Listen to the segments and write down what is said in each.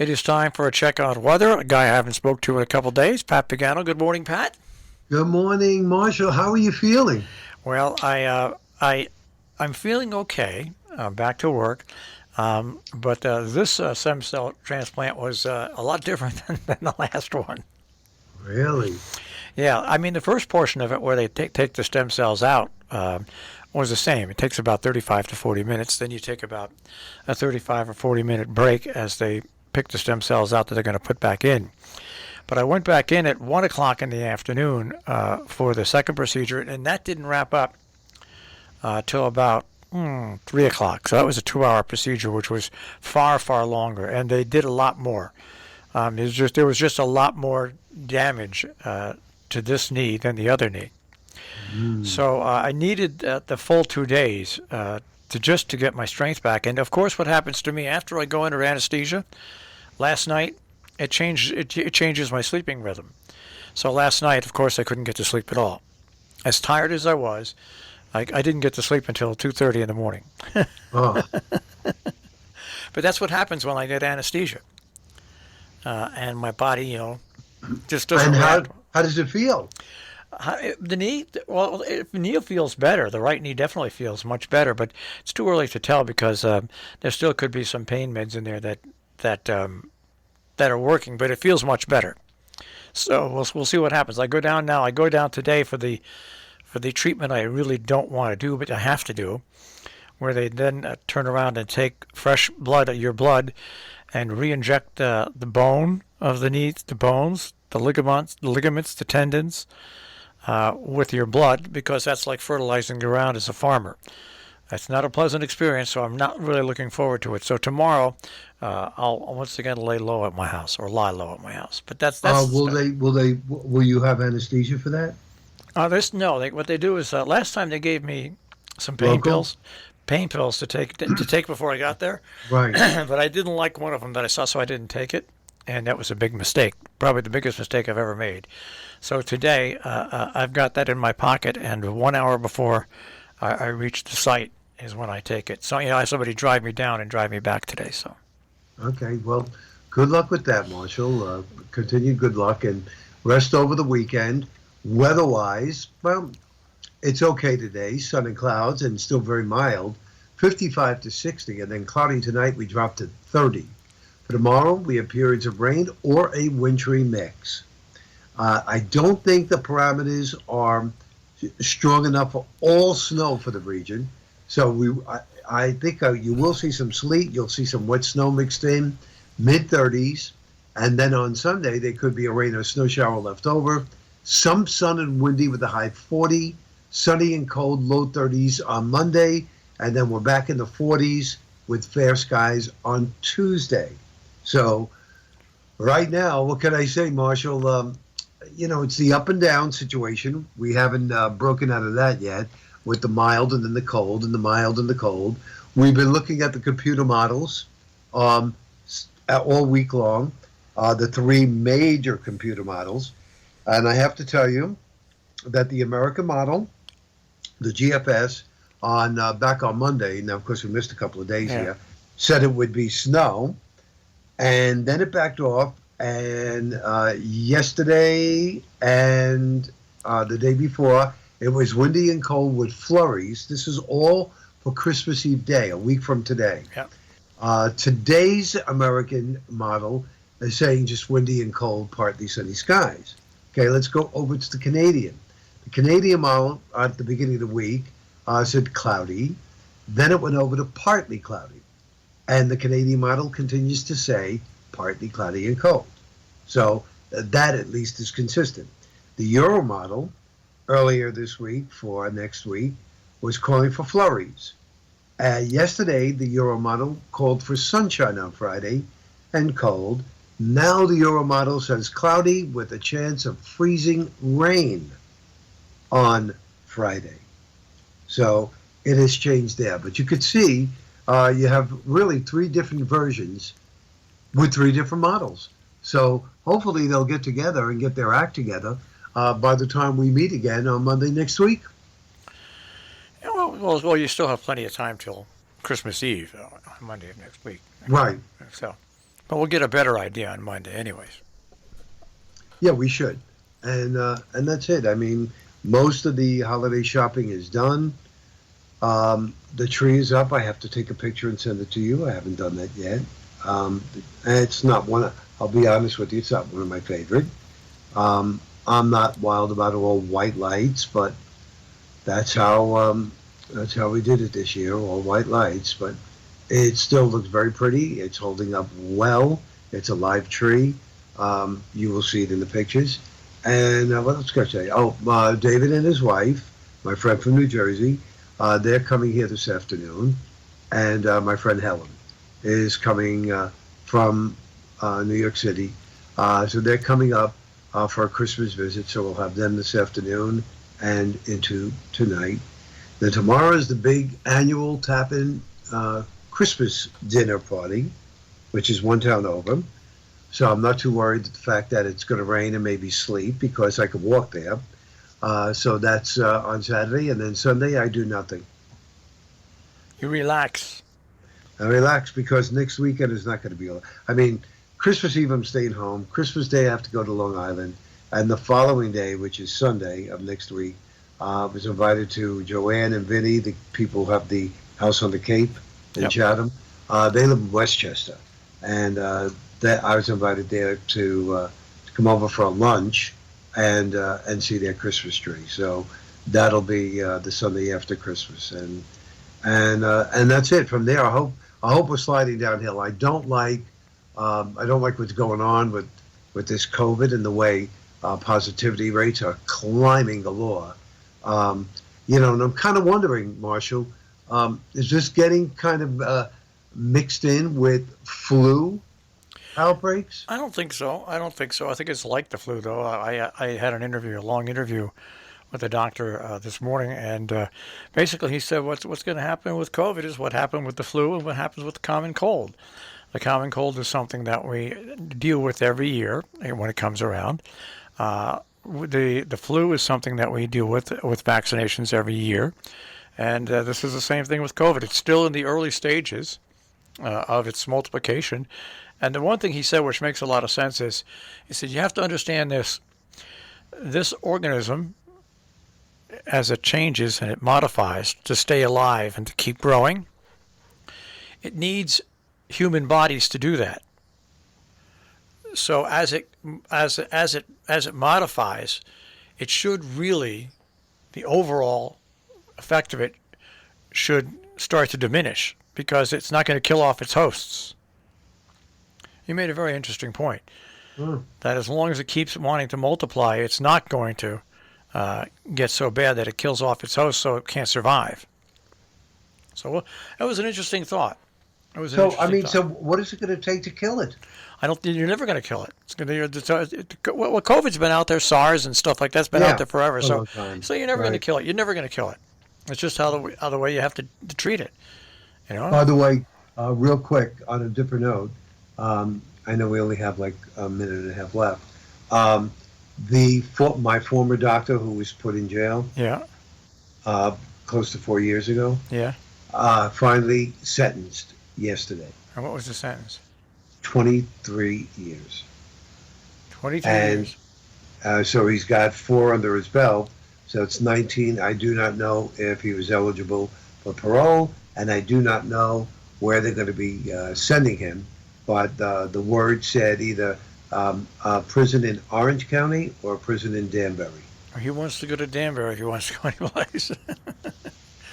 It is time for a check on weather. A guy I haven't spoke to in a couple days, Pat Pagano. Good morning, Pat. Good morning, Marshall. How are you feeling? Well, I'm feeling okay. Back to work, but this stem cell transplant was a lot different than the last one. Really? Yeah, I mean the first portion of it where they take the stem cells out was the same. It takes about 35 to 40 minutes. Then you take about a 35 or 40-minute break as they pick the stem cells out that they're going to put back in. But I went back in at 1 o'clock in the afternoon for the second procedure, and that didn't wrap up till about 3 o'clock. So that was a 2-hour procedure, which was far, far longer, and they did a lot more. There was just a lot more damage to this knee than the other knee. So I needed the full 2 days to get my strength back. And of course, what happens to me after I go under anesthesia? Last night, it changes my sleeping rhythm. So last night, of course, I couldn't get to sleep at all. As tired as I was, I didn't get to sleep until 2:30 in the morning. Oh, But that's what happens when I get anesthesia, and my body, just doesn't and how react. how does it feel? The knee, well, the knee feels better. The right knee definitely feels much better, but it's too early to tell because there still could be some pain meds in there that are working, but it feels much better. So we'll see what happens. I go down now. I go down today for the treatment I really don't want to do, but I have to do, where they then turn around and take fresh blood, your blood, and re-inject the bone of the knee, the bones, the ligaments, the tendons, with your blood, because that's like fertilizing the ground as a farmer. That's not a pleasant experience, so I'm not really looking forward to it. So tomorrow, I'll once again lie low at my house. But that's Will you have anesthesia for that? this no. What they do is last time they gave me some Local? pain pills to take before I got there, Right. but I didn't like one of them that I saw, so I didn't take it, and that was a big mistake, probably the biggest mistake I've ever made. So today, I've got that in my pocket, and 1 hour before I reach the site is when I take it. So I have somebody drive me down and drive me back today. So Okay. Well, good luck with that, Marshall. Continued good luck and rest over the weekend. Weather-wise, well, it's okay today. Sun and clouds and still very mild. 55 to 60, and then cloudy tonight. We drop to 30. For tomorrow, we have periods of rain or a wintry mix. I don't think the parameters are strong enough for all snow for the region. So I think you will see some sleet. You'll see some wet snow mixed in, mid 30s. And then on Sunday, there could be a rain or snow shower left over. Some sun and windy with a high 40, sunny and cold, low 30s on Monday. And then we're back in the 40s with fair skies on Tuesday. So right now, what can I say, Marshall? It's the up and down situation. We haven't broken out of that yet with the mild and then the cold and the mild and the cold. We've been looking at the computer models all week long, the three major computer models. And I have to tell you that the American model, the GFS, back on Monday, now of course we missed a couple of days here, said it would be snow. And then it backed off. And yesterday and the day before, it was windy and cold with flurries. This is all for Christmas Eve day, a week from today. Today's American model is saying just windy and cold, partly sunny skies. Okay, let's go over to the Canadian. The Canadian model at the beginning of the week said cloudy. Then it went over to partly cloudy. And the Canadian model continues to say partly cloudy and cold. So that at least is consistent. The Euro model earlier this week for next week was calling for flurries. Yesterday, the Euro model called for sunshine on Friday and cold. Now the Euro model says cloudy with a chance of freezing rain on Friday. So it has changed there. But you could see you have really three different versions with three different models. So hopefully they'll get together and get their act together by the time we meet again on Monday next week. Yeah, well, you still have plenty of time till Christmas Eve, Monday of next week. Right. So, But we'll get a better idea on Monday anyways. Yeah, we should. And that's it. I mean, most of the holiday shopping is done. The tree is up. I have to take a picture and send it to you. I haven't done that yet. And it's not one. I'll be honest with you. It's not one of my favorite. I'm not wild about all white lights, but that's how we did it this year. All white lights, but it still looks very pretty. It's holding up well. It's a live tree. You will see it in the pictures. And what else can I say? Oh, David and his wife, my friend from New Jersey, they're coming here this afternoon. And my friend Helen is coming from New York City. So they're coming up for a Christmas visit. So we'll have them this afternoon and into tonight. Then tomorrow is the big annual Tappan Christmas dinner party, which is one town over. So I'm not too worried at the fact that it's going to rain and maybe sleet because I could walk there. So that's on Saturday. And then Sunday, I do nothing. You relax. I relax because next weekend is not going to be. I mean, Christmas Eve, I'm staying home. Christmas Day, I have to go to Long Island. And the following day, which is Sunday of next week, I was invited to Joanne and Vinny, the people who have the house on the Cape in Chatham. They live in Westchester. And I was invited there to come over for a lunch and see their Christmas tree. So that'll be the Sunday after Christmas. And that's it. From there, I hope we're sliding downhill. I don't like what's going on with this COVID and the way positivity rates are climbing galore. And I'm kind of wondering, Marshall, is this getting kind of mixed in with flu outbreaks? I don't think so. I think it's like the flu, though. I had a long interview with a doctor this morning, and basically he said what's going to happen with COVID is what happened with the flu and what happens with the common cold. The common cold is something that we deal with every year when it comes around. The flu is something that we deal with vaccinations every year, and this is the same thing with COVID. It's still in the early stages of its multiplication. And the one thing he said, which makes a lot of sense, is he said you have to understand this organism, as it changes and it modifies to stay alive and to keep growing, it needs human bodies to do that. So as it modifies, it should really, the overall effect of it should start to diminish because it's not going to kill off its hosts. You made a very interesting point. That as long as it keeps wanting to multiply, it's not going to get so bad that it kills off its host so it can't survive. So that was an interesting thought. So what is it going to take to kill it? You're never going to kill it. COVID's been out there, SARS and stuff like that's been out there forever. So you're never going to kill it. You're never going to kill it. It's just how the way you have to treat it. By the way, real quick on a different note, I know we only have like a minute and a half left. My former doctor who was put in jail, close to 4 years ago, finally sentenced yesterday. And what was the sentence? 23 years. 23 years. So he's got 4 under his belt. So it's 19. I do not know if he was eligible for parole, and I do not know where they're going to be sending him. But the word said either a prison in Orange County or a prison in Danbury. He wants to go to Danbury if he wants to go anyplace.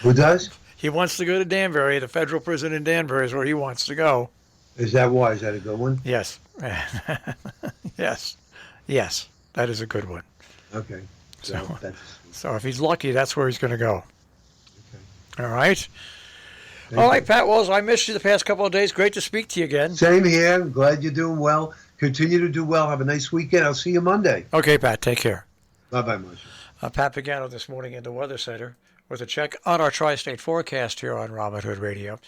Who does? He wants to go to Danbury. The federal prison in Danbury is where he wants to go. Is that why? Is that a good one? Yes. Yes. That is a good one. Okay. So if he's lucky, that's where he's going to go. Okay. All right. All right, Pat Wells, I missed you the past couple of days. Great to speak to you again. Same here. I'm glad you're doing well. Continue to do well. Have a nice weekend. I'll see you Monday. Okay, Pat. Take care. Bye-bye, Marshall. Pat Pagano this morning in the Weather Center with a check on our tri-state forecast here on Robin Hood Radio.